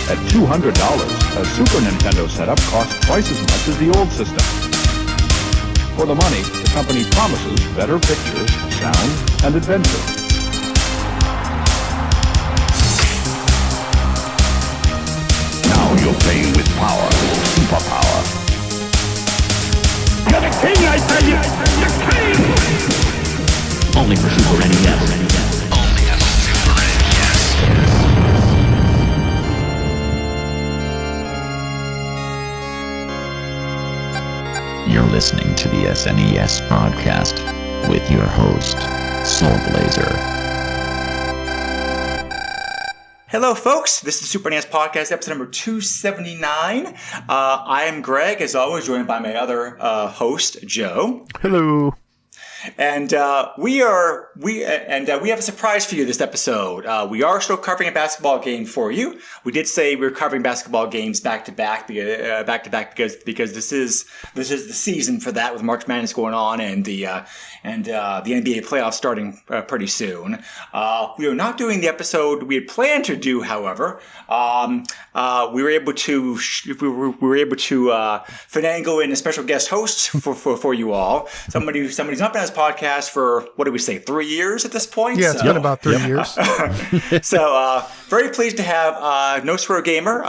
At $200, a Super Nintendo setup costs twice as much as the old system. For the money, the company promises better pictures, sound, and adventure. Now you're playing with power, superpower. You're the king, I tell you! The king! Only for Super NES. Only on Super NES. You're listening to the SNES podcast with your host, Soulblazer. Hello, folks. This is the Super NES Podcast, episode number 279. I am Greg, as always, joined by my other host, Joe. Hello. And we have a surprise for you this episode. We are still covering a basketball game for you. We did say we're covering basketball games back to back because this is the season for that, with March Madness going on and the NBA playoffs starting pretty soon. We are not doing the episode we had planned to do, however. We were able to finagle in a special guest host for you all. Somebody's not been on this podcast for, what do we say, 3 years at this point? Yeah, it's been about 3 years. So very pleased to have No Swear Gamer,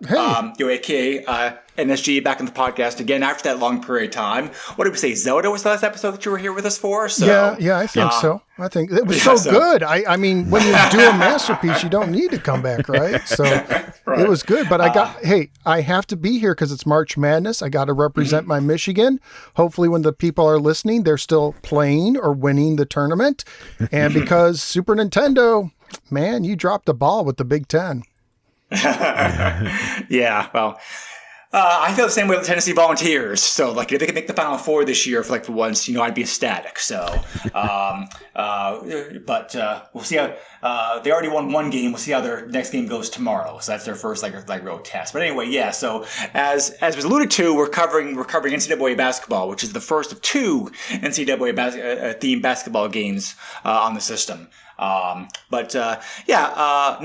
Hey. aka NSG, back in the podcast again after that long period of time. What did we say? Zelda was the last episode that you were here with us for? So, yeah, I think so. I think it was so good. I mean, when you do a masterpiece, you don't need to come back, right? So Right. It was good. But I have to be here because it's March Madness. I got to represent my Michigan. Hopefully, when the people are listening, they're still playing or winning the tournament. And because Super Nintendo, man, you dropped the ball with the Big Ten. Yeah, well, I feel the same way with the Tennessee Volunteers. So, like, if they could make the Final Four this year for once, I'd be ecstatic. So, but we'll see how they already won one game. We'll see how their next game goes tomorrow. So that's their first real test. But anyway, yeah. So as was alluded to, we're covering NCAA Basketball, which is the first of two NCAA themed basketball games on the system. No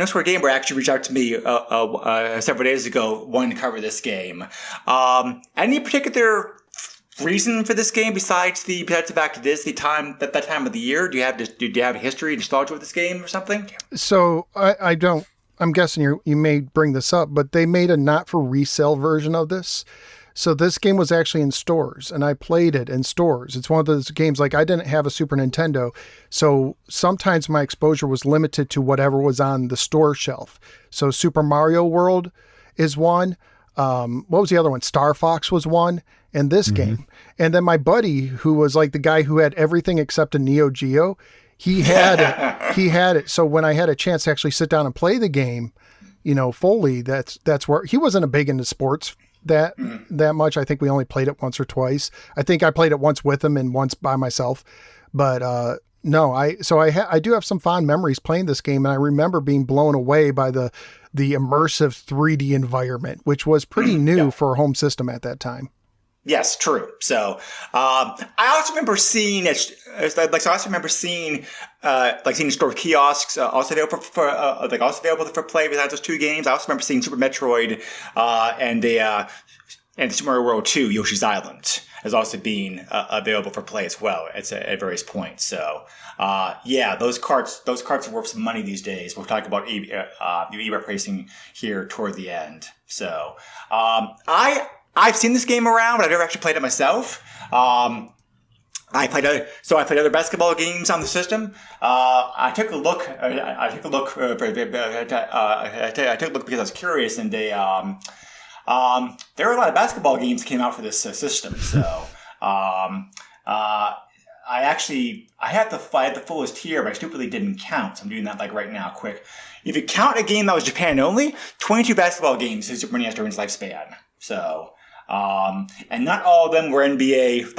Swear Gamer actually reached out to me several days ago wanting to cover this game. Any particular reason for this game besides the fact it is that time of the year? Do you have a history, nostalgia with this game or something? So I don't. I'm guessing you may bring this up, but they made a not for resale version of this. So this game was actually in stores, and I played it in stores. It's one of those games, like, I didn't have a Super Nintendo, so sometimes my exposure was limited to whatever was on the store shelf. So Super Mario World is one. What was the other one? Star Fox was one, and this game. And then my buddy, who was like the guy who had everything except a Neo Geo, he had it. He had it. So when I had a chance to actually sit down and play the game, fully, that's where he wasn't a big into sports that much. I think we only played it once or twice. I think I played it once with him and once by myself. But no, I do have some fond memories playing this game, and I remember being blown away by the immersive 3D environment, which was pretty new for a home system at that time. Yes, true. So, I also remember seeing seeing store kiosks also available for play besides those two games. I also remember seeing Super Metroid and Super Mario World 2, Yoshi's Island, as also being available for play as well at various points. So, those carts are worth some money these days. We'll talk about e-rep racing here toward the end. So, I've seen this game around, but I've never actually played it myself. I played other basketball games on the system. I took a look because I was curious, and there were a lot of basketball games that came out for this system. So I had the fullest here, but I stupidly didn't count. So I'm doing that right now, quick. If you count a game that was Japan only, 22 basketball games in Super NES during its lifespan. So. And not all of them were NBA,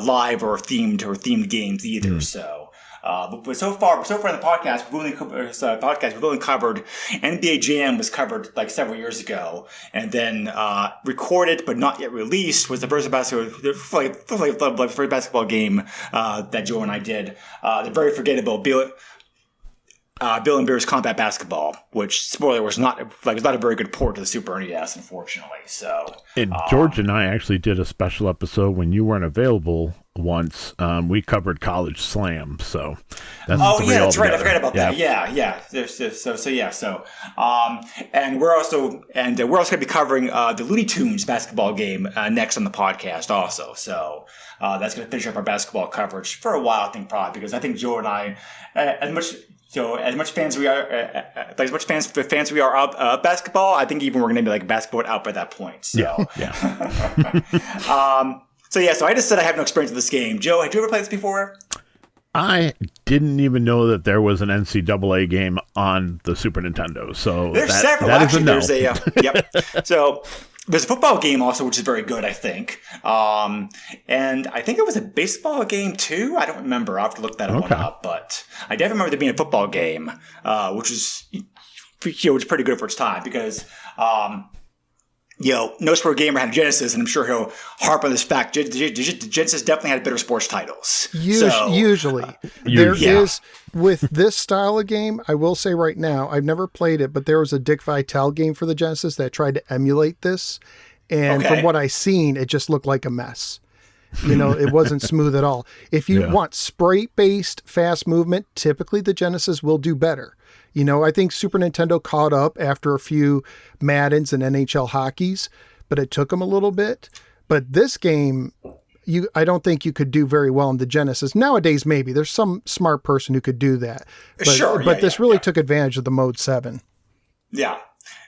live or themed games either. So, but so far in the podcast, we've only covered NBA Jam was covered several years ago, and then recorded but not yet released was the first basketball game that Joe and I did. The very forgettable Bill and Bear's Combat Basketball, which, spoiler, was not a very good port to the Super NES, unfortunately. So, and George and I actually did a special episode when you weren't available once. We covered College Slam, so that's that's right. I forgot about that. Yeah. And we're also going to be covering the Looney Tunes basketball game next on the podcast, also. So that's going to finish up our basketball coverage for a while, I think, probably, because I think Joe and I, as much fans we are of basketball, I think even we're going to be like basketball out by that point. So. Yeah. So I just said I have no experience with this game. Joe, had you ever played this before? I didn't even know that there was an NCAA game on the Super Nintendo. So there's several. That Actually, is a no. Yep. So there's a football game also, which is very good, I think. And I think it was a baseball game too. I don't remember. I'll have to look that one up. But I definitely remember there being a football game, which was pretty good for its time because. No Sport Gamer had a Genesis, and I'm sure he'll harp on this fact. Genesis definitely had better sports titles. Usually. There is, with this style of game, I will say right now, I've never played it, but there was a Dick Vitale game for the Genesis that tried to emulate this. And from what I've seen, it just looked like a mess. It wasn't smooth at all. If you want sprite-based fast movement, typically the Genesis will do better. I think Super Nintendo caught up after a few Maddens and NHL hockeys, but it took them a little bit. But this game, I don't think you could do very well in the Genesis. Nowadays, maybe. There's some smart person who could do that. But this really took advantage of the Mode 7. Yeah.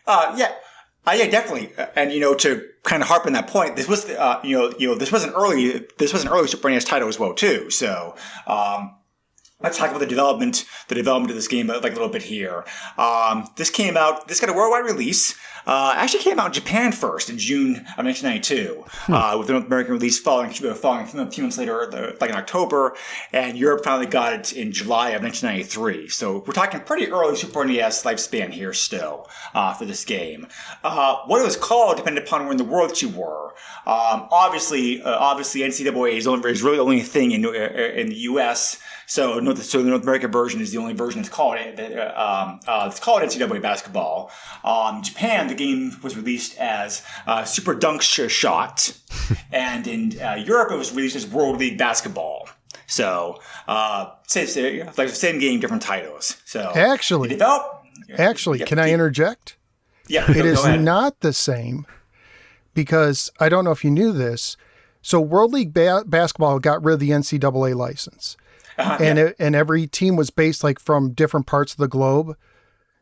Definitely. And, to kind of harp on that point, this was, this was an early Super NES title as well, too. So, let's talk about the development of this game a little bit here. This got a worldwide release. Actually came out in Japan first in June of 1992, with the North American release following a few months later, in October, and Europe finally got it in July of 1993. So we're talking pretty early Super NES lifespan here still for this game. What it was called depended upon where in the world that you were. Obviously, NCAA is really the only thing in the U.S. So the North American version is the only version that's called it's called NCAA Basketball. In Japan, the game was released as Super Dunk Shot, and in Europe, it was released as World League Basketball. So, the same game, different titles. So actually, can I interject? Yeah, it is not the same because I don't know if you knew this. So World League Basketball got rid of the NCAA license. And every team was based from different parts of the globe.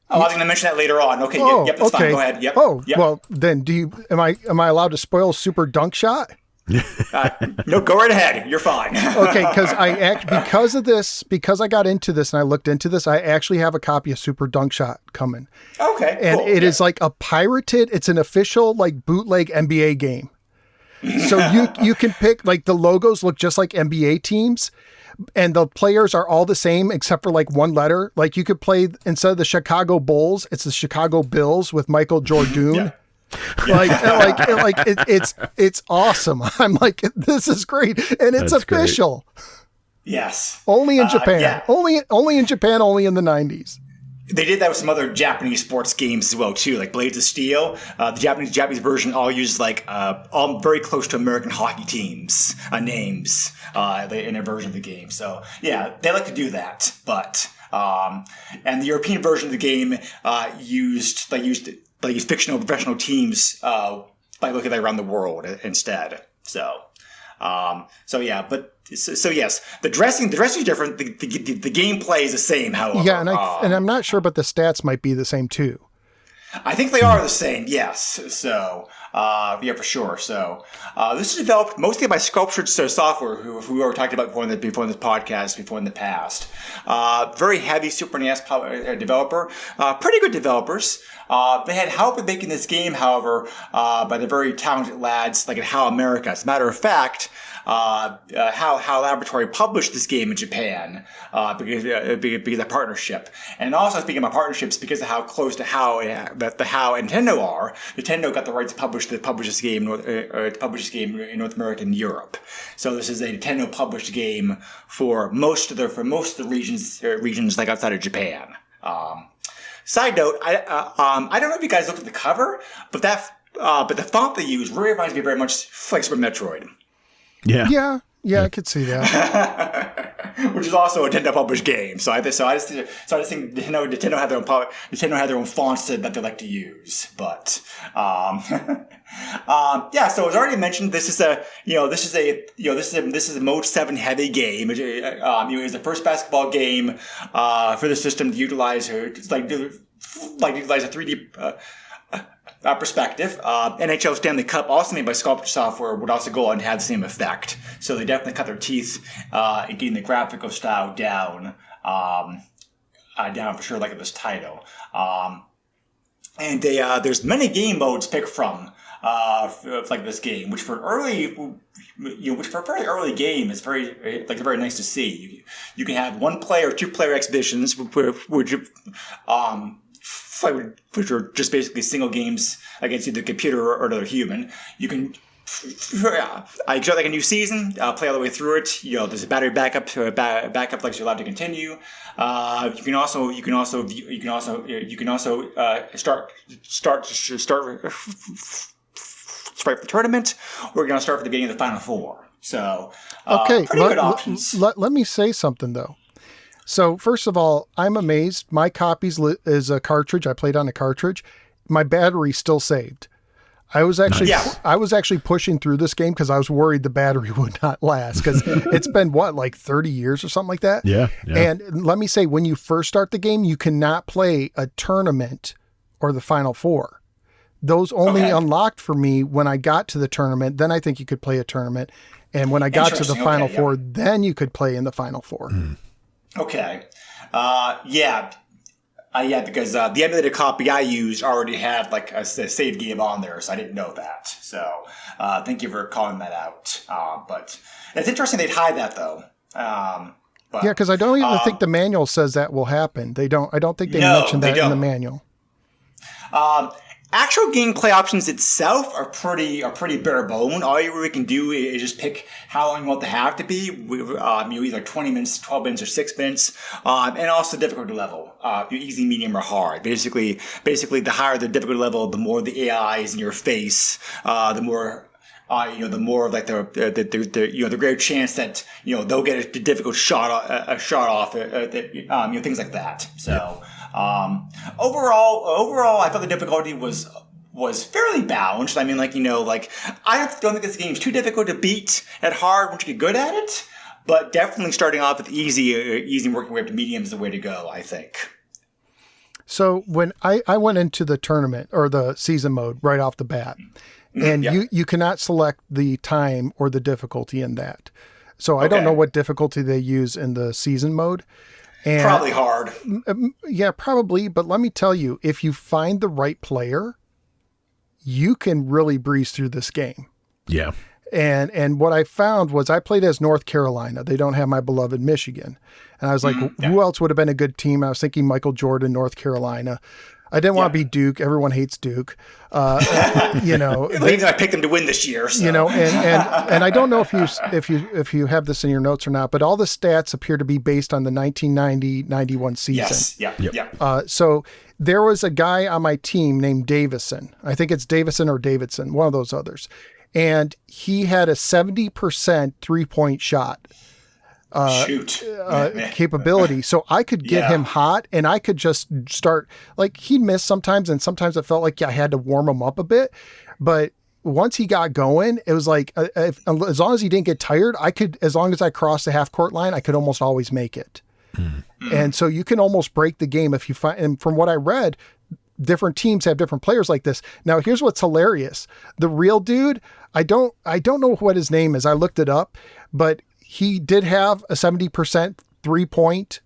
I was going to mention that later on. Okay, that's fine. Go ahead. Yep. Well, then am I allowed to spoil Super Dunk Shot? No, go right ahead. You're fine. Okay, because I got into this and I looked into this, I actually have a copy of Super Dunk Shot coming. Okay, and it is like a pirated. It's an official bootleg NBA game. So you can pick the logos look just like NBA teams. And the players are all the same except for one letter. You could play instead of the Chicago Bulls, it's the Chicago Bills with Michael Jordan. It's awesome. I'm like, this is great, and it's official. Great. Yes, only in Japan. Only in Japan. Only in the 90s. They did that with some other Japanese sports games as well too, like Blades of Steel. The Japanese version all uses all very close to American hockey teams names in their version of the game. So yeah, they like to do that. But and the European version of the game used fictional professional teams by looking around the world instead. So yes, the dressing is different. The gameplay is the same, however. Yeah, and I'm not sure, but the stats might be the same too. I think they are the same. Yes. So for sure. So this is developed mostly by Sculptured Software, who we were talking about before in this podcast, before in the past. Very heavy Super NES developer. Pretty good developers. They had help in making this game, however, by the very talented lads at HAL America. As a matter of fact, HAL Laboratory published this game in Japan because of partnership. And also speaking about partnerships, because of how close to HAL and Nintendo are, Nintendo got the right to publish this game in North America and Europe. So this is a Nintendo published game for most of the regions outside of Japan. Side note, I don't know if you guys looked at the cover, but the font they use really reminds me very much like Super Metroid. Yeah, I could see that. Which is also a Nintendo published game. So I just think Nintendo had their own fonts that they like to use. But so as already mentioned, this is a Mode 7 heavy game. It is the first basketball game for the system to utilize a 3D perspective. NHL Stanley Cup, also made by Sculpture Software, would also go on and have the same effect. So they definitely cut their teeth in getting the graphical style down for sure, like this title. And there's many game modes picked from like this game, which for a very early game is very nice to see. You can have 1-player, 2-player exhibitions, which are just basically single games against either computer or another human. You can start like a new season, play all the way through it. There's a battery backup like you're allowed to continue. You can also start the tournament, or you're going to start from the beginning of the Final Four. So okay, pretty good options. Let me say something though. So first of all, I'm amazed. My copies is a cartridge. I played on a cartridge. My battery still saved. I was actually pushing through this game because I was worried the battery would not last, because it's been like 30 years or something like that. Yeah. And let me say, when you first start the game, you cannot play a tournament or the Final Four. Those only unlocked for me when I got to the tournament. Then I think you could play a tournament. And when I got to the Final Four, then you could play in the Final Four. Okay. Because the emulated copy I used already had like a save game on there, so I didn't know that. So thank you for calling that out. But it's interesting they'd hide that though. Because I don't even think the manual says that will happen. I don't think they mentioned that in the manual. Actual gameplay options itself are pretty bare bone. All you really can do is just pick how long you want the half to be. Either 20 minutes, 12 minutes, or 6 minutes, and also difficulty level. Easy, medium, or hard. Basically, the higher the difficulty level, the more the AI is in your face. The more like the greater chance that they'll get a difficult shot off. Things like that. So. Overall, I thought the difficulty was fairly balanced. I mean, I don't think this game's too difficult to beat at hard once you get good at it, but definitely starting off with easy and working way up to medium is the way to go, I think. So when I went into the tournament or the season mode right off the bat, and you cannot select the time or the difficulty in that. So I don't know what difficulty they use in the season mode. And probably hard. Yeah, probably. But let me tell you, if you find the right player, you can really breeze through this game. Yeah. And what I found was I played as North Carolina. They don't have my beloved Michigan. And I was like, who else would have been a good team? I was thinking Michael Jordan, North Carolina. I didn't want to be Duke. Everyone hates Duke. I picked them to win this year. So. And I don't know if you have this in your notes or not, but all the stats appear to be based on the 1990-91 season. Yes. Yeah. So there was a guy on my team named Davison. I think it's Davison or Davidson, one of those others. And he had a 70% 3-point shot. Capability. So I could get him hot and I could just start, like, he'd miss sometimes, and sometimes it felt like I had to warm him up a bit. But once he got going, it was like, as long as he didn't get tired, as long as I crossed the half court line, I could almost always make it. And so you can almost break the game if you find, and from what I read, different teams have different players like this. Now, here's what's hilarious. The real dude, I don't know what his name is. I looked it up, but he did have a 70% 3-point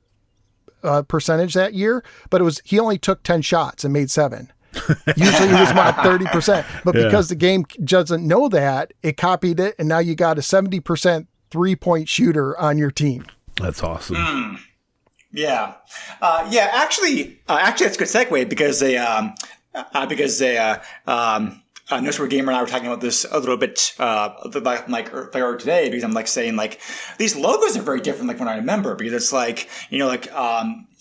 percentage that year, but he only took 10 shots and made 7. Usually he was about 30%, but because the game doesn't know that, it copied it, and now you got a 70% 3-point shooter on your team. That's awesome. Yeah. Actually, that's a good segue because Nursery Gamer and I were talking about this a little bit earlier today, because I'm saying these logos are very different when I remember, because it's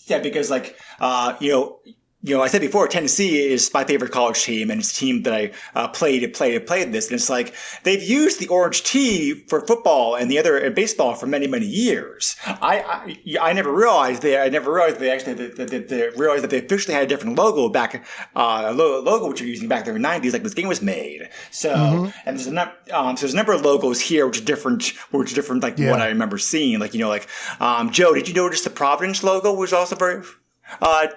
because like, I said before, Tennessee is my favorite college team, and it's a team that I played this. And it's like they've used the orange tee for football and the other in baseball for many, many years. I never realized they realized that they officially had a different logo back, logo which you're using back there in the 90s, like this game was made. So and there's a number of logos here which are different, like what I remember seeing. Like Joe, did you notice the Providence logo was also very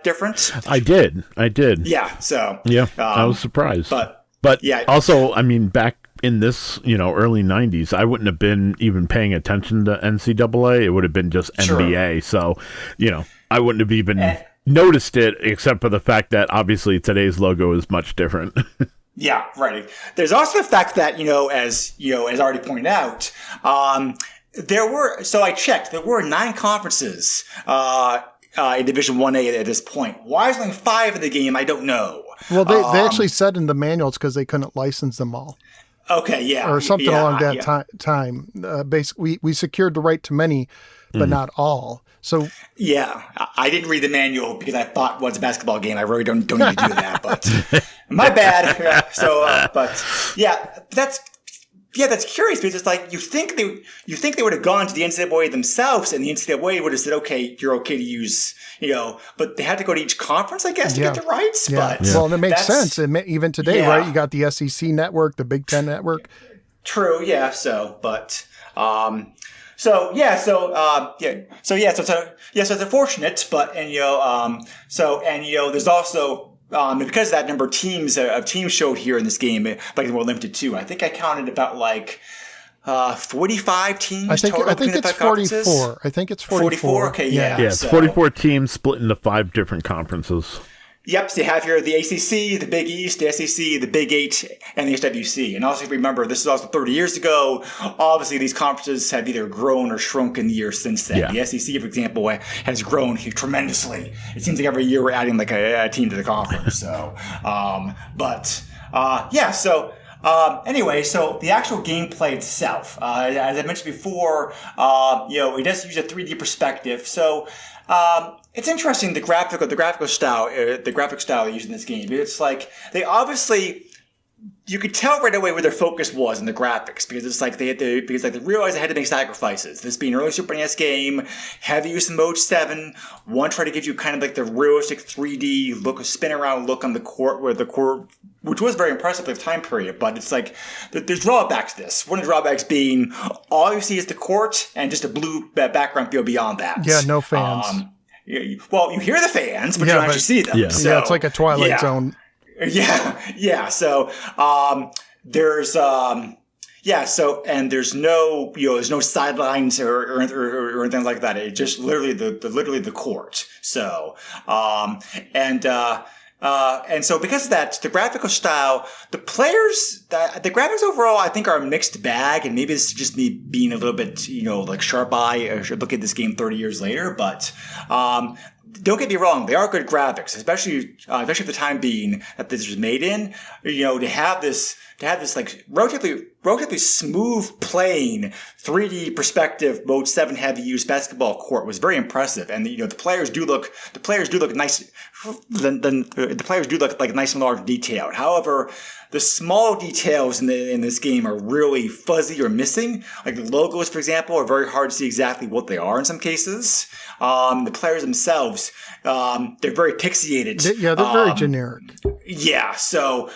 different? I did. Yeah. So yeah, I was surprised. But yeah. Also, I mean, back in this, early 90s, I wouldn't have been even paying attention to NCAA. It would have been just NBA. So, I wouldn't have even noticed it, except for the fact that obviously today's logo is much different. Yeah, right. There's also the fact that, as already pointed out, I checked, there were 9 conferences, in Division 1A at this point. Why is only 5 in the game? I don't know. Well, they actually said in the manuals because they couldn't license them all. Okay, yeah. Or something along that time. Basically, we secured the right to many, but not all. So yeah, I didn't read the manual because I thought, well, it's a basketball game. I really don't need to do that, but my bad. Yeah, so, that's curious because it's like you think they would have gone to the NCAA themselves, and the NCAA would have said, "Okay, you're okay to use," but they had to go to each conference, I guess, to get the rights. Yeah. But well, and it makes sense. Even today, right? You got the SEC network, the Big Ten network. True. Yeah. So it's unfortunate, but there's also. Because that number of teams showed here in this game, like we're limited to, I think I counted about 45 teams total. I think it's 44. I think it's 44. Okay, yeah. It's 44 teams split into 5 different conferences. Yep, so you have here the ACC, the Big East, the SEC, the Big 8, and the SWC. And also, if you remember, this is also 30 years ago. Obviously, these conferences have either grown or shrunk in the years since then. Yeah. The SEC, for example, has grown tremendously. It seems like every year we're adding a team to the conference. Anyway, so the actual gameplay itself, as I mentioned before, it does use a 3D perspective. So, it's interesting the graphical style they use in this game. It's like they obviously, you could tell right away where their focus was in the graphics because it's like they realized they had to make sacrifices. This being an early Super NES game, heavy use in Mode 7. One tried to give you kind of like the realistic 3D look, spin around look on the court, which was very impressive for the time period. But it's like there's drawbacks to this. One of the drawbacks being all you see is the court and just a blue background field beyond that. Yeah, no fans. Well, you hear the fans, but you don't actually see them. Yeah, so, it's like a Twilight Zone. Yeah. So there's and there's no there's no sidelines or anything like that. It's just literally the court. So and so because of that, the graphical style, the graphics overall, I think are a mixed bag, and maybe this is just me being a little bit, sharp eye. I should look at this game 30 years later, but don't get me wrong, they are good graphics, especially for the time being that this was made in. To have this like relatively smooth playing 3D perspective Mode 7 heavy use basketball court was very impressive, and the players do look nice. The players do look like nice and large and detailed. However, the small details in this game are really fuzzy or missing. Like the logos, for example, are very hard to see exactly what they are in some cases. The players themselves, they're very pixelated. They're very generic. Yeah, so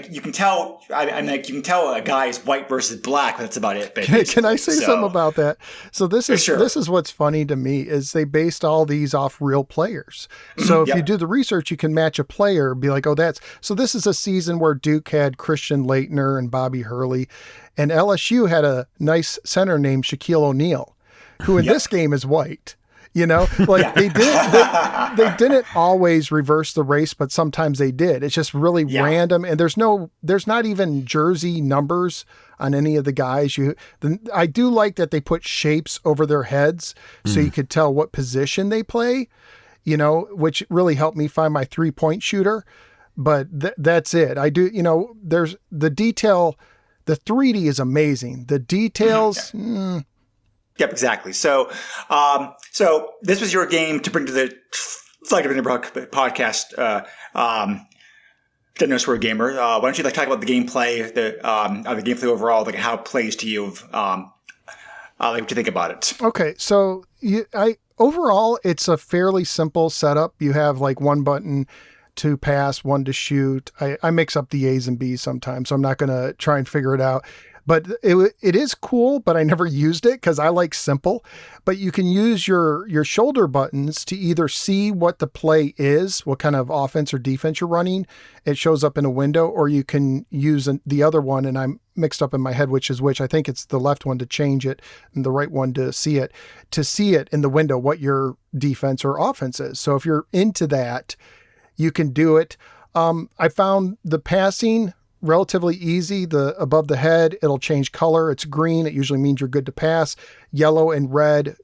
you can tell. You can tell a guy is white versus black, but that's about it. Can I say something about that? So this is what's funny to me is they based all these off real players. So if you do the research, you can match a player, be like, this is a season where Duke had Christian Laettner and Bobby Hurley, and LSU had a nice center named Shaquille O'Neal, who in this game is white. They didn't always reverse the race, but sometimes they did. It's just really random. And there's not even jersey numbers on any of the guys. I do like that they put shapes over their heads so you could tell what position they play, which really helped me find my 3-point shooter. But that's it. I do, there's the detail. The 3D is amazing. The details, Yep, exactly. So, so this was your game to bring to the podcast. No Swear Gamer. Why don't you talk about the gameplay, the gameplay overall, like how it plays to you, like what you think about it. Okay, so overall, it's a fairly simple setup. You have like one button to pass, one to shoot. I mix up the A's and B's sometimes, so I'm not going to try and figure it out. But it is cool, but I never used it because I like simple. But you can use your shoulder buttons to either see what the play is, what kind of offense or defense you're running. It shows up in a window, or you can use the other one, and I'm mixed up in my head which is which. I think it's the left one to change it and the right one to see it in the window what your defense or offense is. So if you're into that, you can do it. I found the passing relatively easy. The above the head, it'll change color. It's green. It usually means you're good to pass. Yellow and red,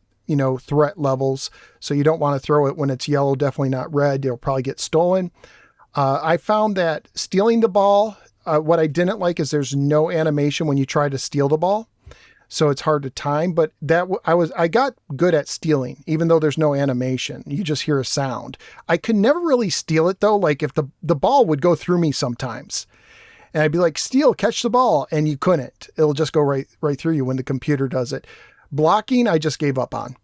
threat levels. So you don't want to throw it when it's yellow, definitely not red. You'll probably get stolen. I found that stealing the ball, what I didn't like is there's no animation when you try to steal the ball. So it's hard to time, but I got good at stealing, even though there's no animation. You just hear a sound. I could never really steal it though. Like if the ball would go through me sometimes, and I'd be like, steal, catch the ball. And you couldn't. It'll just go right through you when the computer does it. Blocking, I just gave up on.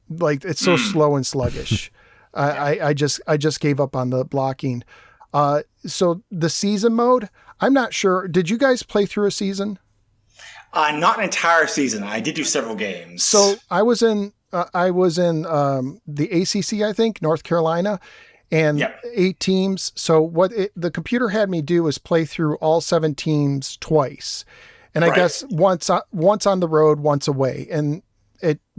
Like, it's so slow and sluggish. I just gave up on the blocking. So the season mode, I'm not sure. Did you guys play through a season? Not an entire season. I did do several games. So I was in the ACC, I think, North Carolina. And 8 teams. So what the computer had me do is play through all 7 teams twice. And I guess once on the road, once away. And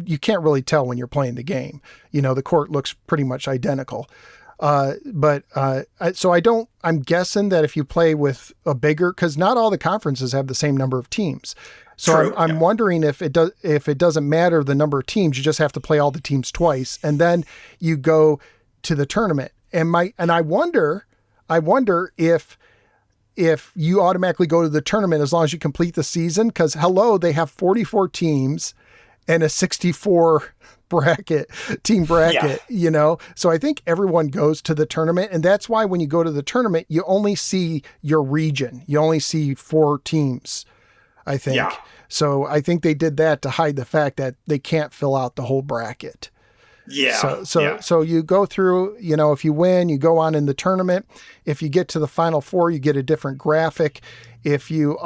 you can't really tell when you're playing the game. The court looks pretty much identical. So I'm guessing that if you play with a bigger, because not all the conferences have the same number of teams. So I'm wondering if it doesn't matter the number of teams, you just have to play all the teams twice. And then you go to the tournament. And I wonder if you automatically go to the tournament as long as you complete the season, because they have 44 teams and a 64 team bracket, So I think everyone goes to the tournament, and that's why when you go to the tournament, you only see your region. You only see 4 teams, I think. Yeah. So I think they did that to hide the fact that they can't fill out the whole bracket. Yeah. So you go through, if you win, you go on in the tournament. If you get to the Final Four, you get a different graphic. If you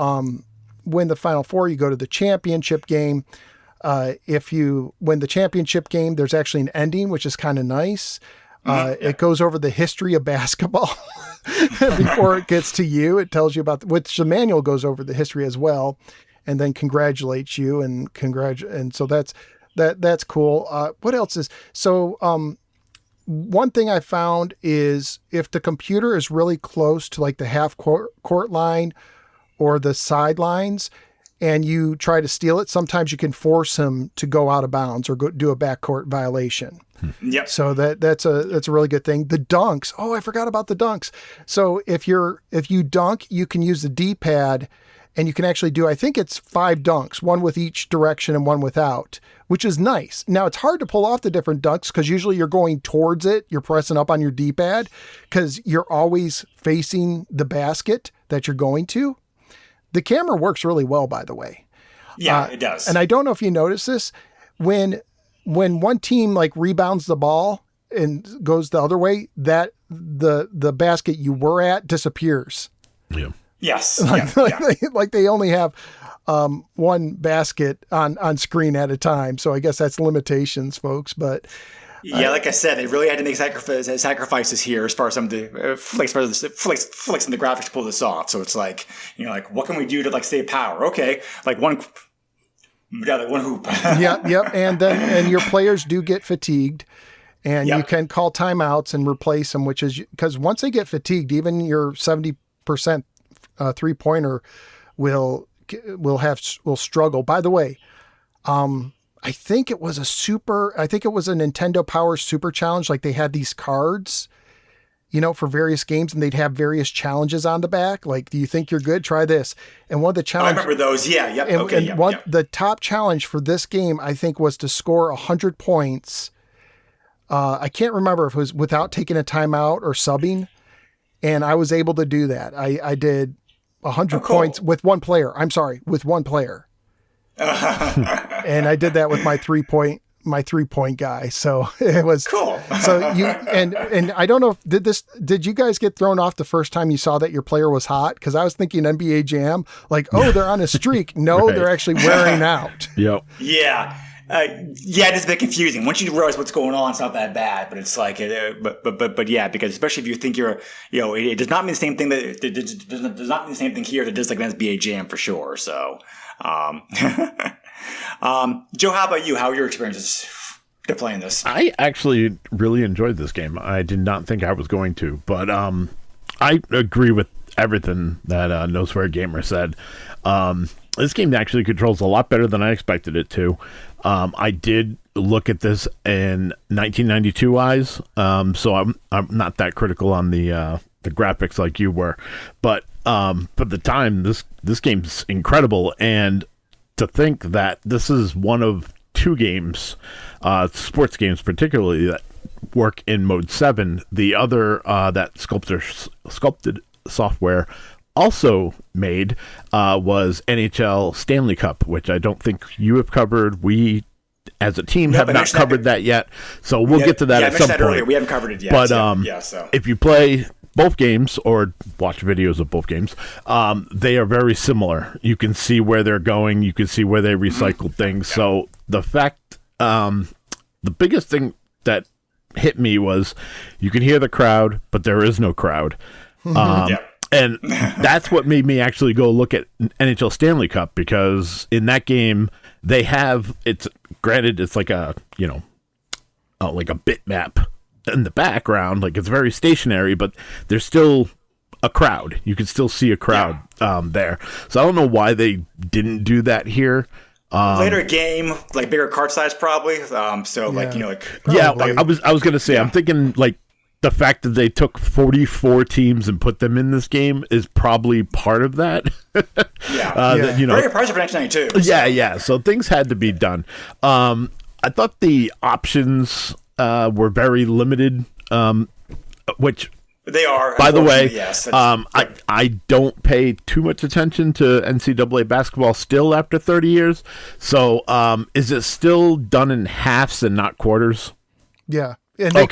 win the Final Four, you go to the championship game. If you win the championship game, there's actually an ending, which is kind of nice. It goes over the history of basketball before it gets to you. It tells you about which the manual goes over the history as well, and then congratulates you and so that's cool. What else is one thing I found is if the computer is really close to like the half court line or the sidelines and you try to steal it, sometimes you can force him to go out of bounds or go do a backcourt violation. Yep. So that's a really good thing. The dunks. Oh, I forgot about the dunks. So if you dunk, you can use the D-pad and you can actually do, I think it's 5 dunks, one with each direction and one without, which is nice. Now it's hard to pull off the different dunks because usually you're going towards it. You're pressing up on your D-pad because you're always facing the basket that you're going to. The camera works really well, by the way. Yeah, it does. And I don't know if you notice this, when one team like rebounds the ball and goes the other way, that the basket you were at disappears. Yeah. Yes. Like they only have one basket on screen at a time. So I guess that's limitations, folks. But yeah, like I said, they really had to make sacrifices here as far as some of the flicks and the graphics to pull this off. So it's like, what can we do to like save power? Okay, like one hoop. Yep. And your players do get fatigued. And you can call timeouts and replace them, which is because once they get fatigued, even your 70% 3-pointer will struggle. By the way, I think it was a Nintendo Power Super Challenge. Like they had these cards for various games, and they'd have various challenges on the back. Like, do you think you're good? Try this. And one of the I challenges. remember those. Yeah. Yep. And, Okay. and Yep. the top challenge for this game, I think, was to score 100 points. I can't remember if it was without taking a timeout or subbing. And I was able to do that. I did 100 cool. points with one player. I'm sorry, with one player. And I did that with my 3-point guy. So it was Cool. So you and I don't know if did you guys get thrown off the first time you saw that your player was hot? Because I was thinking NBA Jam, like, oh, they're on a streak. No, Right. they're actually wearing out. Yep. Yeah. Yeah, it's a bit confusing. Once you realize what's going on, it's not that bad. But it's like, but yeah, because especially if you think it does not mean the same thing that it does not mean the same thing here that it does like an NBA Jam for sure. So, Joe, how about you? How are your experiences to playing this? I actually really enjoyed this game. I did not think I was going to, but I agree with everything that No Swear Gamer said. This game actually controls a lot better than I expected it to. I did look at this in 1992 eyes, so I'm not that critical on the graphics like you were, but at the time this game's incredible, and to think that this is one of two games, sports games particularly, that work in mode 7. The other that Sculpted Software also made was NHL Stanley Cup, which I don't think you have covered. We, as a team, have not covered that yet, so we'll get to that at some point. Earlier. We haven't covered it yet. But so if you play both games or watch videos of both games, they are very similar. You can see where they're going. You can see where they recycle things. Yeah. So the fact, the biggest thing that hit me was you can hear the crowd, but there is no crowd. And that's what made me actually go look at NHL Stanley Cup, because in that game they have, it's granted it's like a, like a bitmap in the background, like it's very stationary, but there's still a crowd. You can still see a crowd there. So I don't know why they didn't do that here. Later game, like bigger cart size probably. I was gonna say, I'm thinking like the fact that they took 44 teams and put them in this game is probably part of that. Very impressive for 1992. Yeah. So things had to be done. I thought the options were very limited, which they are. By the way, yes. I don't pay too much attention to NCAA basketball still after 30 years. So is it still done in halves and not quarters? Yeah. And they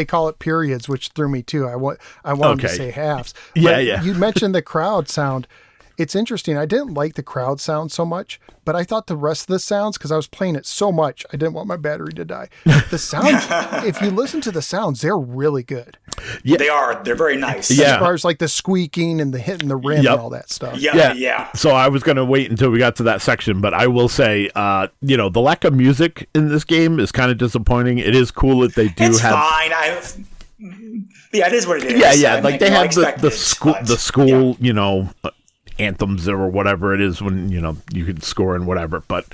call it periods, which threw me too. I wanted to say halves. But you mentioned the crowd sound. It's interesting. I didn't like the crowd sound so much, but I thought the rest of the sounds, because I was playing it so much, I didn't want my battery to die. The sounds, if you listen to the sounds, they're really good. Yeah, they are. They're very nice. As far as like the squeaking and the hitting the rim and all that stuff. Yeah. So I was going to wait until we got to that section, but I will say, the lack of music in this game is kind of disappointing. It is cool that they do it's have. Fine. It is what it is. Yeah. Like they have the school, anthems or whatever it is when you could score and whatever, but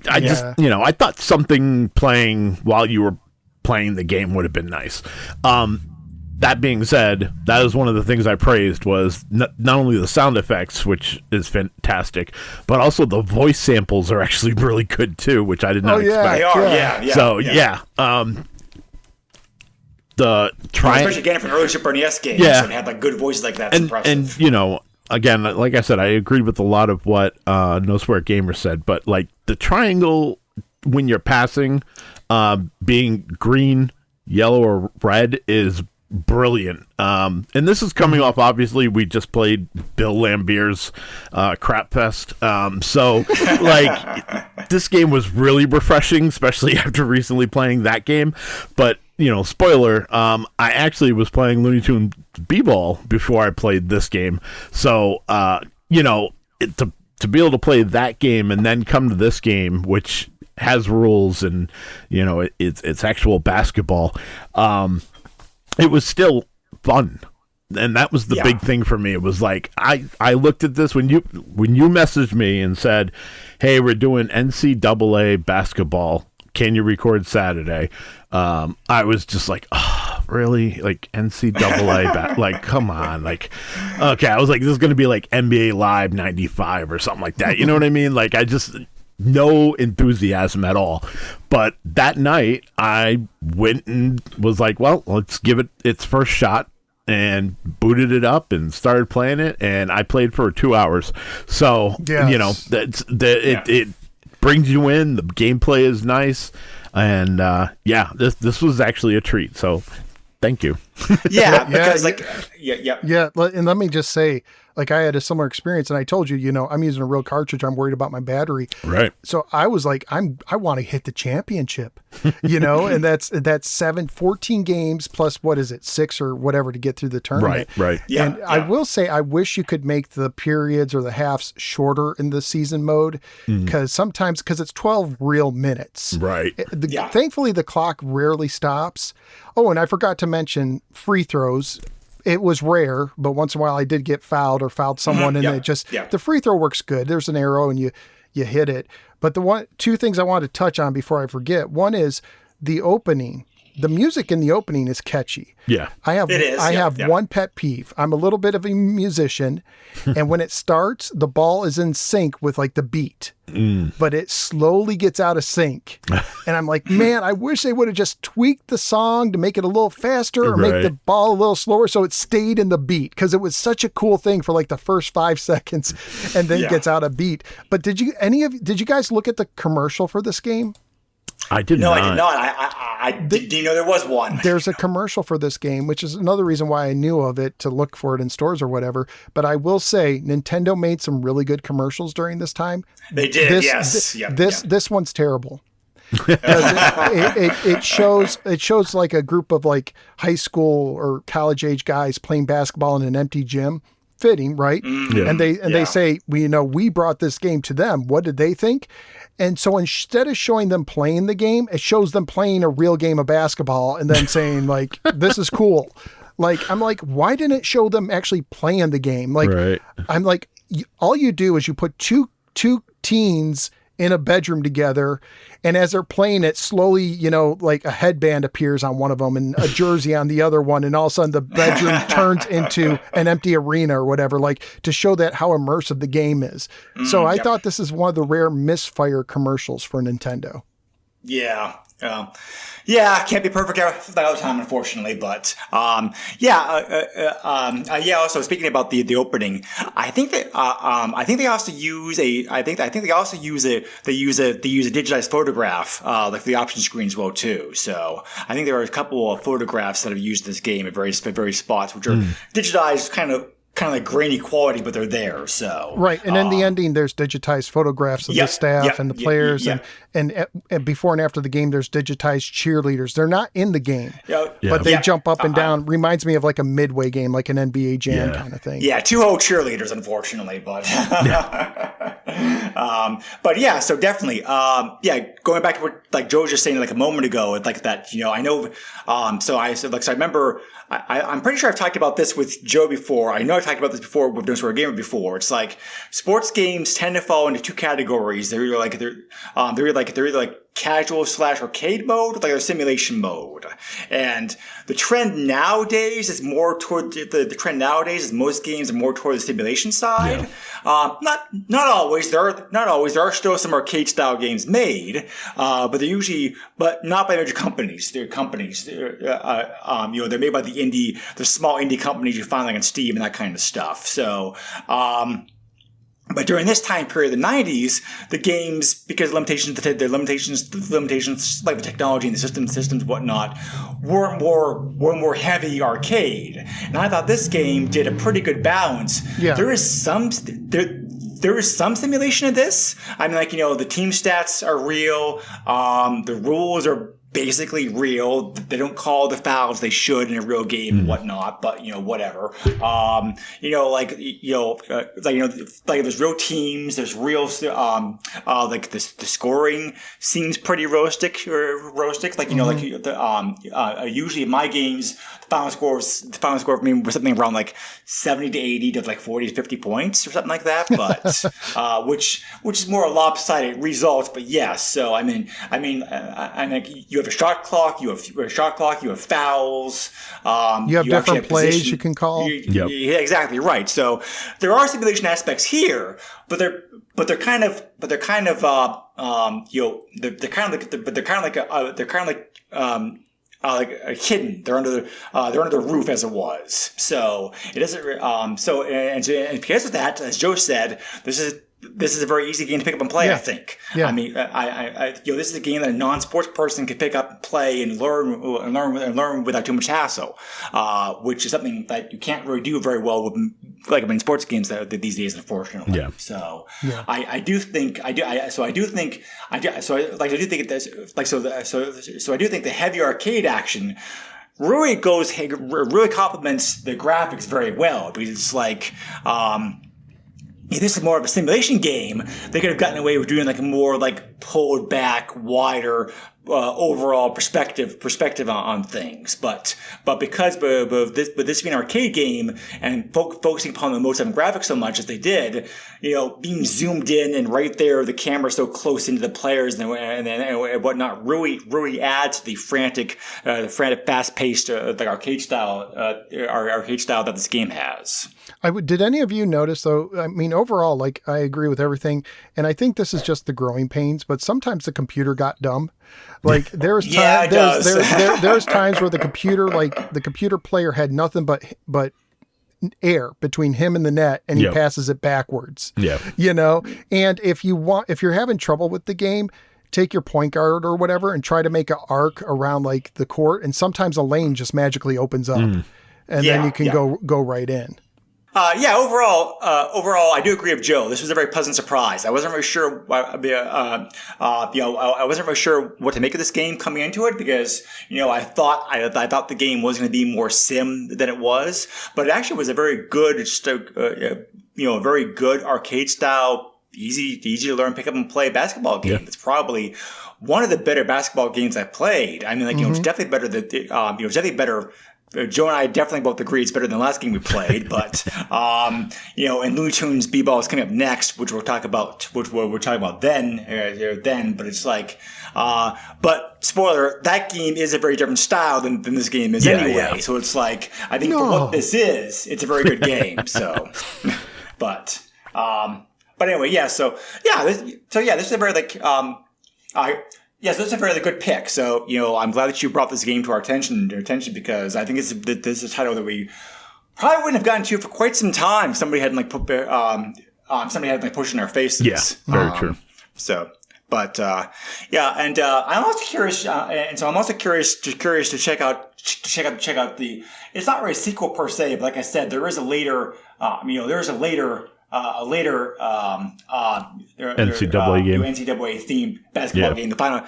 I just I thought something playing while you were playing the game would have been nice. That being said, that is one of the things I praised was not only the sound effects, which is fantastic, but also the voice samples are actually really good too, which I did not expect. They are. So the especially getting it from early Super NES games, so they had like good voices like that. Impressive. And again, like I said, I agreed with a lot of what No Swear Gamer said, but like the triangle when you're passing, being green, yellow, or red is brilliant. And this is coming off, obviously, we just played Bill Lambier's Crap Fest. So, like, this game was really refreshing, especially after recently playing that game. But, spoiler, I actually was playing Looney Tunes B-Ball before I played this game. So, to be able to play that game and then come to this game, which has rules and, it's actual basketball, it was still fun. And that was the big thing for me. It was like, I looked at this when you messaged me and said, hey, we're doing NCAA basketball. Can you record Saturday? I was just like, oh, really? Like NCAA, like, come on. Like, okay, I was like, this is going to be like NBA Live 95 or something like that. You know what I mean? Like, I just, no enthusiasm at all. But that night, I went and was like, well, let's give it its first shot. And booted it up and started playing it, and I played for 2 hours. So, you know, it brings you in. The gameplay is nice. And this was actually a treat. So, thank you. Because and let me just say, like, I had a similar experience, and I told you, you know, I'm using a real cartridge. I'm worried about my battery. Right. So I was like, I want to hit the championship, you know, and that's 14 games plus, what is it, 6 or whatever to get through the tournament. Right. Yeah. And I will say, I wish you could make the periods or the halves shorter in the season mode, because sometimes it's 12 real minutes. Right. Thankfully, the clock rarely stops. Oh, and I forgot to mention free throws. It was rare, but once in a while I did get fouled or fouled someone, and the free throw works good. There's an arrow and you hit it. But two things I want to touch on before I forget. One is the opening. The music in the opening is catchy. Yeah. I have one pet peeve. I'm a little bit of a musician, and when it starts, the ball is in sync with like the beat, but it slowly gets out of sync. And I'm like, man, I wish they would have just tweaked the song to make it a little faster or make the ball a little slower so it stayed in the beat, because it was such a cool thing for like the first 5 seconds and then gets out of beat. But did you guys look at the commercial for this game? I did not. No, I did not. I didn't know there was one. There's a commercial for this game, which is another reason why I knew of it, to look for it in stores or whatever. But I will say, Nintendo made some really good commercials during this time. They did, This one's terrible. it shows like a group of like high school or college age guys playing basketball in an empty gym. Fitting, right? And they say, we brought this game to them. What did they think? And so instead of showing them playing the game, it shows them playing a real game of basketball and then saying like, this is cool. Like, I'm like, why didn't it show them actually playing the game? Like, I'm like, all you do is you put two teens in a bedroom together, and as they're playing it, slowly, like a headband appears on one of them and a jersey on the other one, and all of a sudden the bedroom turns into an empty arena or whatever, like to show that how immersive the game is. So I thought this is one of the rare misfire commercials for Nintendo. Yeah. Can't be perfect all the time, unfortunately. But also speaking about the opening, I think they also use a digitized photograph, like the option screen as well too. So I think there are a couple of photographs that have used this game at various spots, which are digitized, kind of like grainy quality, but they're there. So right, and in the ending, there's digitized photographs of the staff and the players, and before and after the game, there's digitized cheerleaders. They're not in the game, but they jump up and down. Reminds me of like a midway game, like an NBA Jam kind of thing. Yeah, 2 whole cheerleaders, unfortunately, but so definitely, going back to what like Joe was just saying like a moment ago, like that, I know, so I remember. I'm pretty sure I've talked about this with Joe before. I know I've talked about this before with Dinosaur Gamer before. It's like sports games tend to fall into 2 categories. They're either casual / arcade mode, like a simulation mode. And the trend nowadays is more toward most games are more toward the simulation side. Not always. There are still some arcade style games made, but they're usually, but not by major companies. They're companies. They're made by the small indie companies you find like on Steam and that kind of stuff. So, but during this time period, the 90s, the games, because limitations like the technology and the systems, whatnot, were more heavy arcade. And I thought this game did a pretty good balance. Yeah. There is some simulation of this. I mean, the team stats are real. The rules are basically real. They don't call the fouls they should in a real game and whatnot, but whatever. There's real teams, there's real the scoring seems pretty realistic. Usually in my games the final score for me was something around like 70 to 80 to like 40 to 50 points or something like that, but which is more a lopsided result. But yes, so I mean you have a shot clock, you have fouls. You have different plays position. you can call. Yep. Yeah, exactly right. So there are simulation aspects here, but they're kind of hidden. They're under the roof, as it was. So it doesn't. And because of that, as Joe said, this is a very easy game to pick up and play. Yeah. I think. Yeah. I mean, this is a game that a non-sports person can pick up and play and learn without too much hassle, which is something that you can't really do very well with, like in sports games these days, unfortunately. Yeah. So Yeah. I do think the heavy arcade action really complements the graphics very well, because it's like. If this is more of a simulation game, they could have gotten away with doing like a more like pulled back, wider overall perspective on things. But because this being an arcade game and focusing upon the motion graphics so much as they did, being zoomed in and right there, the camera so close into the players and whatnot really adds to the frantic, fast-paced arcade style that this game has. Did any of you notice, though? I mean, overall, like, I agree with everything, and I think this is just the growing pains. But sometimes the computer got dumb. Like there's times where the computer player had nothing but air between him and the net, and he passes it backwards. Yeah, And if you're having trouble with the game, take your point guard or whatever and try to make an arc around like the court, and sometimes a lane just magically opens up, and then you can go right in. Overall, I do agree with Joe. This was a very pleasant surprise. I wasn't really sure. I wasn't really sure what to make of this game coming into it, because I thought the game was going to be more sim than it was, but it actually was a very good, arcade style, easy to learn, pick up and play basketball game. It's probably one of the better basketball games I played. I mean, it's definitely better than it's definitely better. Joe and I definitely both agree it's better than the last game we played, but and Looney Tunes B-Ball is coming up next, which we'll talk about. Then. But it's like, but spoiler, that game is a very different style than this game is anyway. Yeah. So it's like, I think for what this is, it's a very good game. So, but anyway, this is a very Yes, that's a very good pick. So, I'm glad that you brought this game to our attention because I think this is a title that we probably wouldn't have gotten to for quite some time. Somebody had pushed in our faces. Yeah, very true. So, but and I'm also curious, to check out the. It's not really a sequel per se, but like I said, there is a later. NCAA game, NCAA themed basketball game, the final,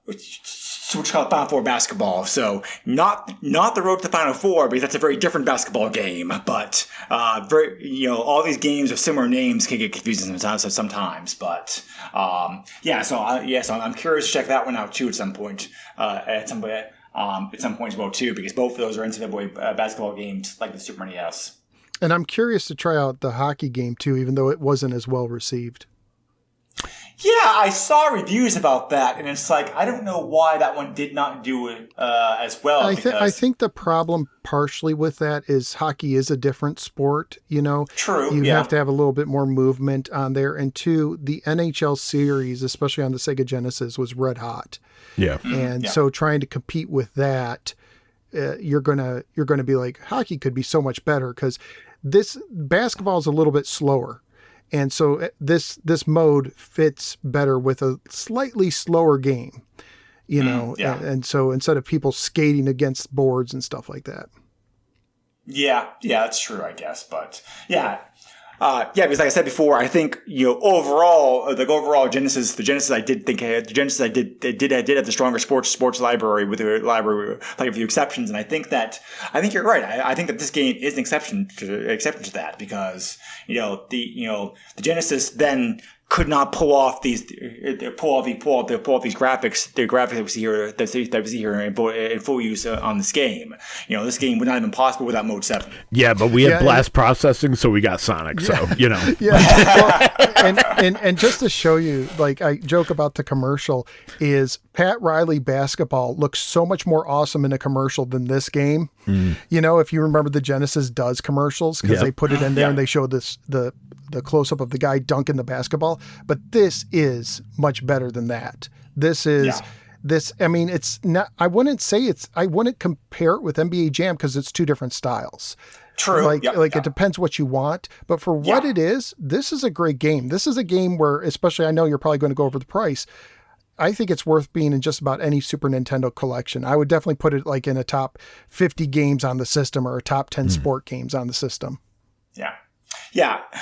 which is called Final Four basketball. So not the road to the Final Four, because that's a very different basketball game. But all these games with similar names can get confusing sometimes. But so I'm curious to check that one out too at some point. At some point as well too, because both of those are NCAA basketball games like the Super NES. And I'm curious to try out the hockey game too, even though it wasn't as well received. Yeah, I saw reviews about that, and it's like, I don't know why that one did not do it as well. I think the problem partially with that is hockey is a different sport, True. You have to have a little bit more movement on there. And two, the NHL series, especially on the Sega Genesis, was red hot. Yeah. And so trying to compete with that, you're gonna be like, hockey could be so much better, because this basketball is a little bit slower, and so this mode fits better with a slightly slower game, and so instead of people skating against boards and stuff like that. Yeah, that's true, I guess, but because like I said before, I think overall Genesis, I did have the stronger sports library with a few exceptions, and I think you're right. I think that this game is an exception to that, because the Genesis then could not pull off these graphics, the graphics that we see here in full use on this game. This game would not have been possible without Mode 7. Yeah, but we had blast processing, so we got Sonic. So and just to show you, like I joke about the commercial, is Pat Riley Basketball looks so much more awesome in a commercial than this game. If you remember the Genesis Does commercials, because they put it in there and they show the close-up of the guy dunking the basketball, but this is much better than that. This is this. I mean, it's not. I wouldn't compare it with NBA Jam because it's two different styles. True. It depends what you want, but for what it is, this is a great game. This is a game where, especially, I know you're probably going to go over the price. I think it's worth being in just about any Super Nintendo collection. I would definitely put it like in a top 50 games on the system or a top 10 sport games on the system. Yep,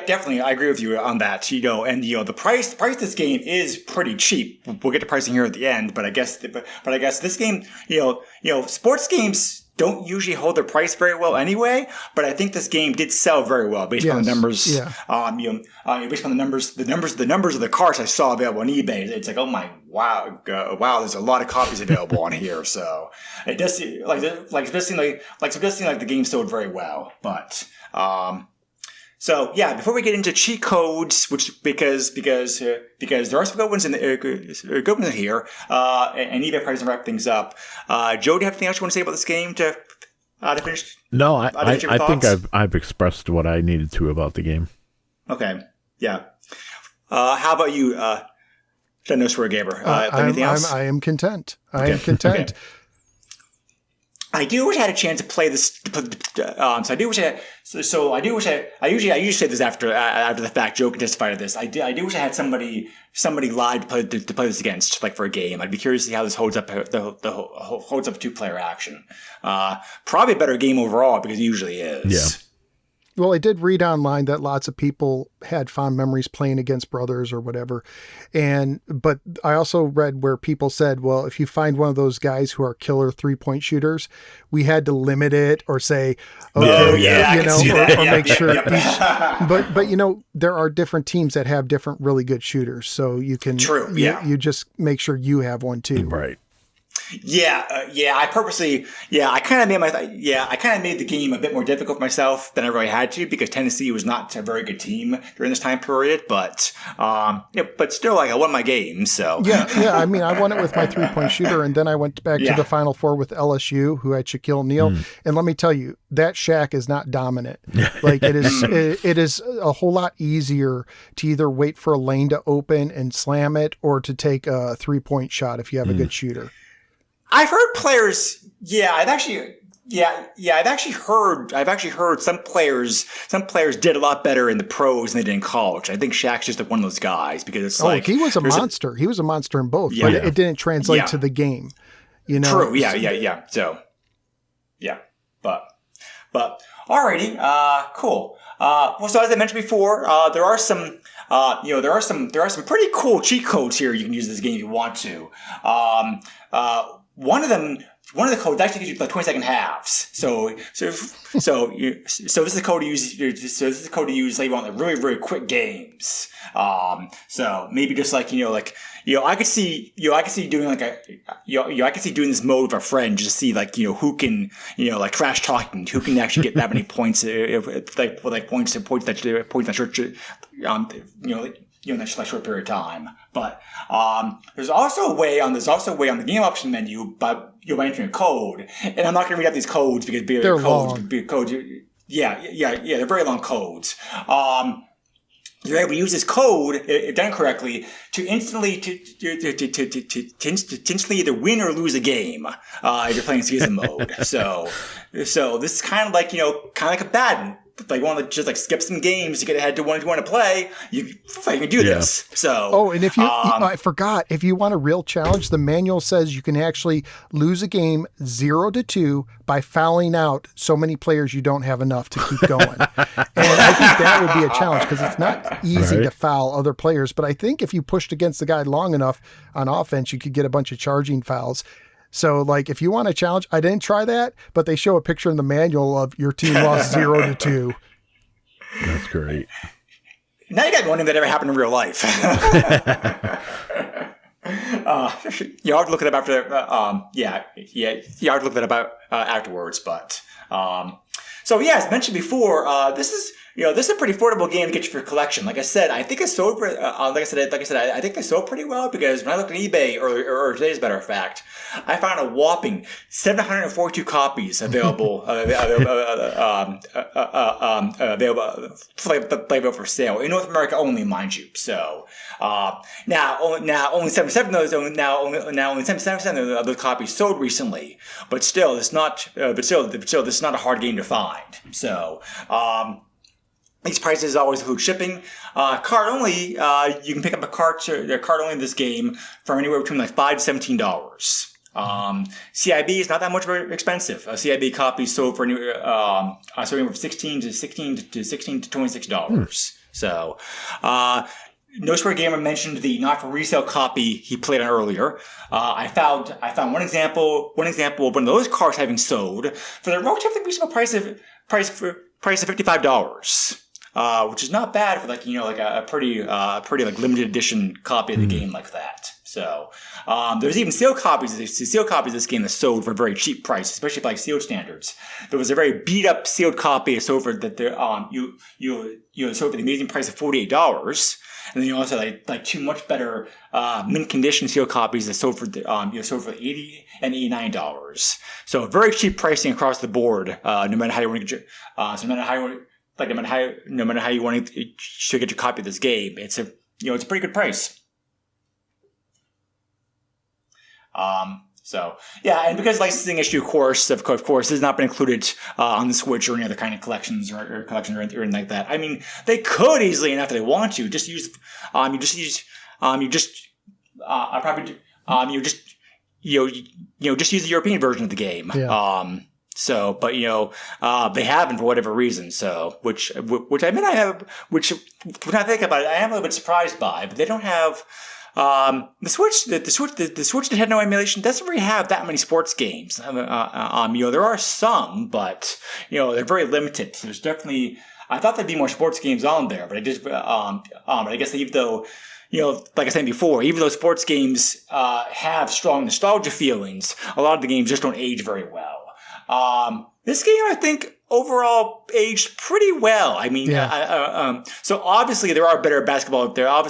definitely. I agree with you on that. The price of this game is pretty cheap. We'll get to pricing here at the end, but I guess this game, sports games don't usually hold their price very well anyway, but I think this game did sell very well based on the numbers. Based on the numbers of the carts I saw available on eBay. It's like, oh my, wow, there's a lot of copies available on here. So it does seem like the game sold very well, but, before we get into cheat codes, because there are some good ones in here, and eBay prices wrap things up. Joe, do you have anything else you want to say about this game to finish? No, I think I've expressed what I needed to about the game. Okay, yeah. How about you, No Swear Gamer? Anything else? I am content. I am content. Okay. I do wish I had a chance to play this. I usually say this after the fact. Joe can testify to this. I do wish I had somebody live to play this against, like for a game. I'd be curious to see how this holds up. Holds up 2-player action. Probably a better game overall because it usually is. Yeah. Well, I did read online that lots of people had fond memories playing against brothers or whatever. But I also read where people said, well, if you find one of those guys who are killer 3-point shooters, we had to limit it or say, okay, or make sure. But there are different teams that have different really good shooters. So you can, you just make sure you have one too. Right. I kind of made the game a bit more difficult for myself than I really had to because Tennessee was not a very good team during this time period. But still, I won my game. So I mean, I won it with my 3-point shooter, and then I went back to the Final Four with LSU, who had Shaquille O'Neal. And let me tell you, that Shaq is not dominant. Like it is, it is a whole lot easier to either wait for a lane to open and slam it, or to take a 3-point shot if you have a good shooter. I've heard players. I've actually heard some players did a lot better in the pros than they did in college. I think Shaq's just one of those guys because it's he was a monster. He was a monster in both, but it didn't translate to the game. True. Yeah. So, but alrighty. Cool. So as I mentioned before, there are some pretty cool cheat codes here you can use in this game if you want to. One of the codes actually gives you like 20-second halves. So this is the code to use. So this is the code to use like you want like really really quick games. So maybe just like I could see doing like I could see doing this mode with a friend just to see like who can like trash talking, who can actually get that many points points that in that short period of time. But there's also a way on the game option menu, but you're entering a code, and I'm not going to read out these codes because they're long. They're very long codes. You're able to use this code, if done correctly, to instantly either win or lose a game if you're playing season mode. So this is kind of like a Madden. Like you want to just like skip some games to get ahead to one you want to play, you can do this. So and if I forgot, if you want a real challenge, the manual says you can actually lose a game 0-2 by fouling out so many players you don't have enough to keep going. And I think that would be a challenge because it's not easy to foul other players. But I think if you pushed against the guy long enough on offense, you could get a bunch of charging fouls. So, like, if you want a challenge, I didn't try that, but they show a picture in the manual of your team lost 0-2. That's great. Now you got me wondering if that ever happened in real life. You have to look it up after. You have to look that up afterwards. But so yeah, as mentioned before, this is a pretty affordable game to get you for your collection. Like I said, I think it's sold. I think they sold pretty well because when I looked at eBay or today, as a matter of fact, I found a whopping 742 copies available for sale in North America only, mind you. So now only 77% of those copies sold recently, but still, it's not. This is not a hard game to find. So. These prices always include shipping. Card only, you can pick up a card only in this game for anywhere between like $5 to $17. CIB is not that much very expensive. A CIB copy sold for anywhere from $16 to $26. So, No Square Gamer mentioned the not for resale copy he played on earlier. I found one example of one of those cards having sold for the relatively reasonable price of $55. Which is not bad for a pretty limited edition copy of the game like that. So there's even sealed copies of this game that sold for a very cheap price, especially by sealed standards. There was a very beat up sealed copy sold for sold for the amazing price of $48. And then you also like two much better mint condition sealed copies that sold for $80 and $89. So very cheap pricing across the board. No matter how you want to get no matter how you want to get your copy of this game, it's a pretty good price. So yeah, and because licensing issue, of course, has not been included on the Switch or any other kind of collections or anything like that. I mean, they could easily enough if they want to just use just use the European version of the game. Yeah. So, but they haven't for whatever reason. So, which I mean, when I think about it, I am a little bit surprised by. But they don't have the Switch. The Switch that had no emulation doesn't really have that many sports games. There are some, but they're very limited. There's definitely. I thought there'd be more sports games on there, but I guess even though. Like I said before, even though sports games have strong nostalgia feelings, a lot of the games just don't age very well. This game, I think, overall aged pretty well. I mean, so obviously there are better basketball. There are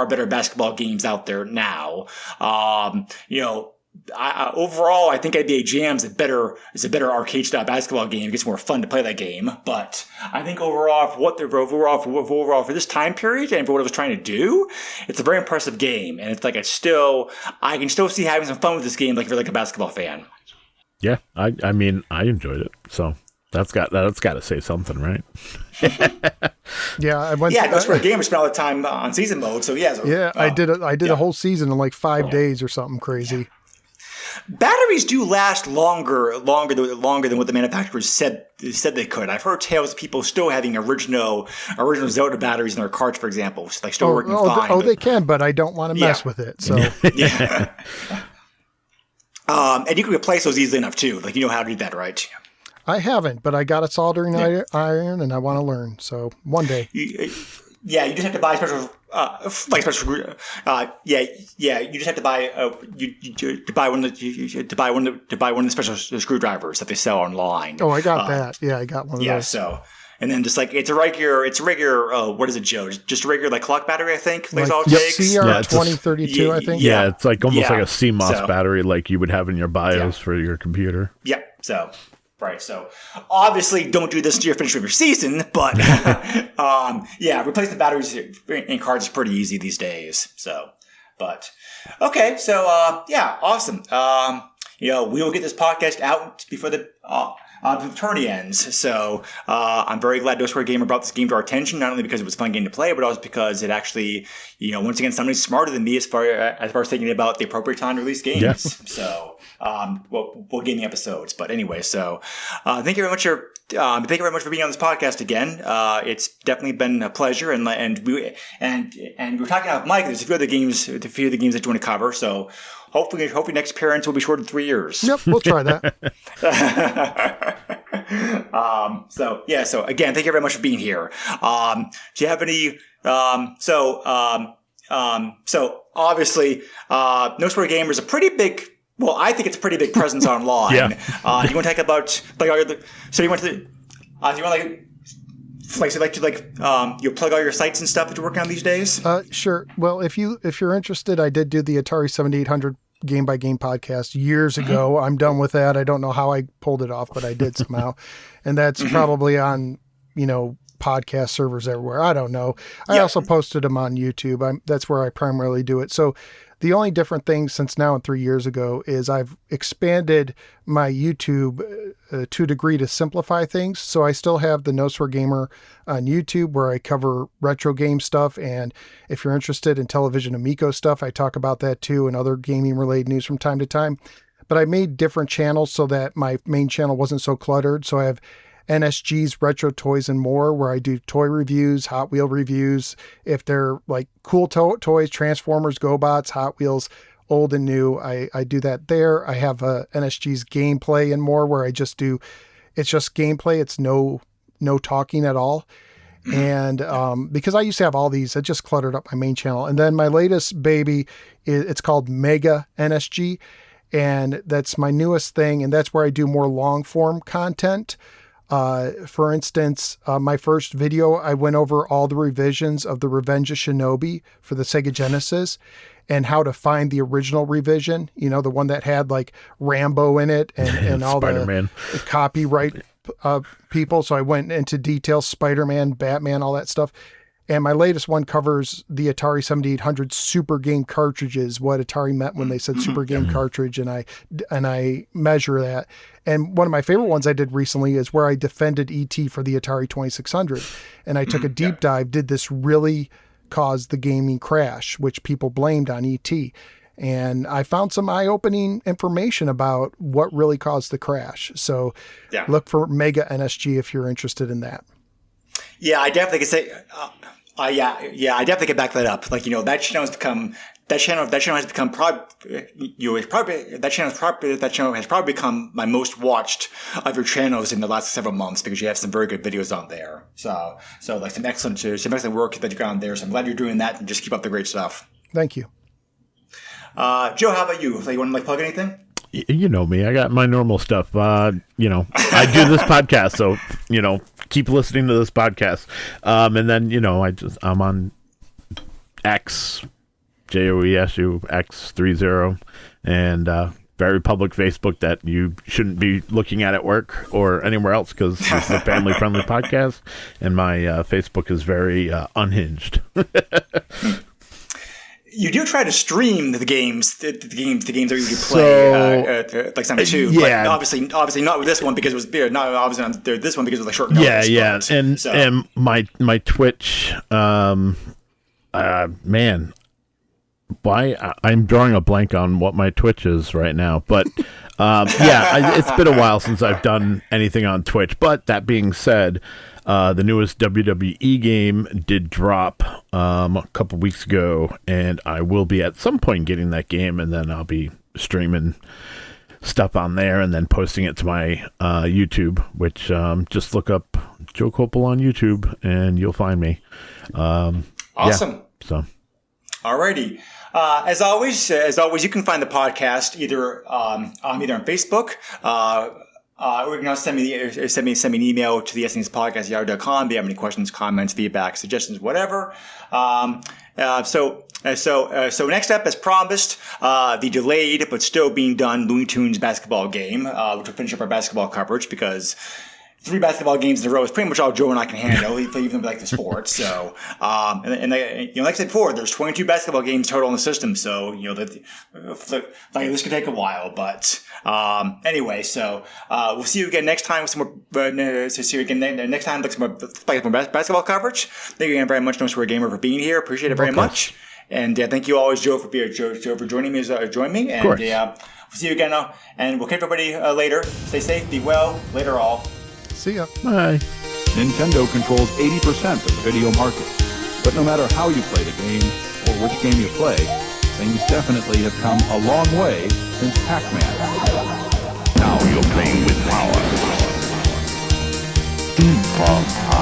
better basketball games out there now. Overall, I think NBA Jam is a better arcade style basketball game. It gets more fun to play that game. But I think overall for this time period and for what it was trying to do, it's a very impressive game. And it's like I can still see having some fun with this game, like if you're like a basketball fan. Yeah, I mean, I enjoyed it, so that's got to say something, right? Yeah, that's for a game. I spent all the time on season mode, so yeah. I did a whole season in like 5 days or something crazy. Yeah. Batteries do last longer than what the manufacturers said they could. I've heard tales of people still having original Zelda batteries in their carts, for example, like still working fine. They can, but I don't want to mess with it. So yeah. And you can replace those easily enough too. Like how to do that, right? I haven't, but I got a soldering iron, and I want to learn. So one day. You just have to buy special. You just have to buy one of the special screwdrivers that they sell online. Oh, I got that. Yeah, I got one of those. Yeah, so. And then just like it's a regular what is it, Joe? Just a regular clock battery, I think. Like all it takes. CR2032, I think. Yeah, it's like almost like a CMOS battery, like you would have in your BIOS for your computer. Yeah. So right. So obviously, don't do this until you're finished with your season. But replace the batteries in cards is pretty easy these days. So, but okay. So awesome. We will get this podcast out before the tourney ends. So I'm very glad No Square Gamer brought this game to our attention, not only because it was a fun game to play, but also because it actually, once again, somebody's smarter than me as far as thinking about the appropriate time to release games. Yeah. So gaming episodes. But anyway, so thank you very much for being on this podcast again. It's definitely been a pleasure, and we're talking about Mike. There's a few other games that you want to cover. So hopefully next appearance will be short of 3 years. Yep, we'll try that. So again, thank you very much for being here. Do you have any? So obviously, No Sport Gamer is a pretty big. Well, I think it's a pretty big presence online. Yeah. Do you want to talk about you want to you plug all your sites and stuff that you're working on these days? Sure. Well, if you're interested, I did do the Atari 7800 game by game podcast years ago. I'm done with that. I don't know how I pulled it off, but I did somehow. And that's probably on, podcast servers everywhere. I don't know. I also posted them on YouTube. That's where I primarily do it. So the only different thing since now and 3 years ago is I've expanded my YouTube to a degree to simplify things. So I still have the No Swear Gamer on YouTube where I cover retro game stuff. And if you're interested in Television Amico stuff, I talk about that too and other gaming related news from time to time. But I made different channels so that my main channel wasn't so cluttered. So I have NSG's Retro Toys and More, where I do toy reviews, Hot Wheel reviews. If they're like cool toys, Transformers, GoBots, Hot Wheels, old and new, I do that there. I have NSG's Gameplay and More, where it's just gameplay. It's no talking at all. And because I used to have all these, it just cluttered up my main channel. And then my latest baby, it's called Mega NSG. And that's my newest thing. And that's where I do more long form content. For instance, my first video, I went over all the revisions of the Revenge of Shinobi for the Sega Genesis and how to find the original revision, the one that had like Rambo in it and all the copyright people. So I went into detail, Spider-Man, Batman, all that stuff. And my latest one covers the Atari 7800 Super Game cartridges, what Atari meant when they said Super Game cartridge, and I measure that. And one of my favorite ones I did recently is where I defended ET for the Atari 2600. And I took a deep dive, did this really cause the gaming crash, which people blamed on ET. And I found some eye-opening information about what really caused the crash. So look for Mega NSG if you're interested in that. Yeah, I definitely could say... I definitely can back that up. That channel has become that channel has probably become my most watched of your channels in the last several months because you have some very good videos on there. So like some excellent work that you got on there. So I'm glad you're doing that and just keep up the great stuff. Thank you. Joe, how about you? You want to plug anything? You know me. I got my normal stuff. I do this podcast, so keep listening to this podcast. And then I'm on X, JOESU X30, and very public Facebook that you shouldn't be looking at work or anywhere else because it's a family friendly podcast, and my Facebook is very unhinged. You do try to stream the games that you play, like some too. Yeah, but obviously not with this one because it was not obviously on this one because it was like short notice. Yeah, and my Twitch, man, why I'm drawing a blank on what my Twitch is right now, but it's been a while since I've done anything on Twitch. But that being said. The newest WWE game did drop a couple weeks ago, and I will be at some point getting that game, and then I'll be streaming stuff on there and then posting it to my YouTube, which just look up Joe Copel on YouTube, and you'll find me. Awesome. Yeah, so. Alrighty. As always, you can find the podcast either on Facebook, or you can also send me an email to the SNES Podcast yahoo.com if you have any questions, comments, feedback, suggestions, whatever. So next up, as promised, the delayed but still being done Looney Tunes basketball game, which will finish up our basketball coverage because 3 basketball games in a row is pretty much all Joe and I can handle, even like the sports. So, like I said before, there's 22 basketball games total in the system. So, this could take a while, but, anyway, so, we'll see you again next time with some more, next time, like some more basketball coverage. Thank you again very much, No Swear Gamer, for being here. Appreciate it very much. And, thank you always, Joe, for joining me, And, we'll see you again, and we'll catch everybody, later. Stay safe, be well, later all. See ya. Bye. Nintendo controls 80% of the video market. But no matter how you play the game, or which game you play, things definitely have come a long way since Pac-Man. Now you're playing with power. Paul.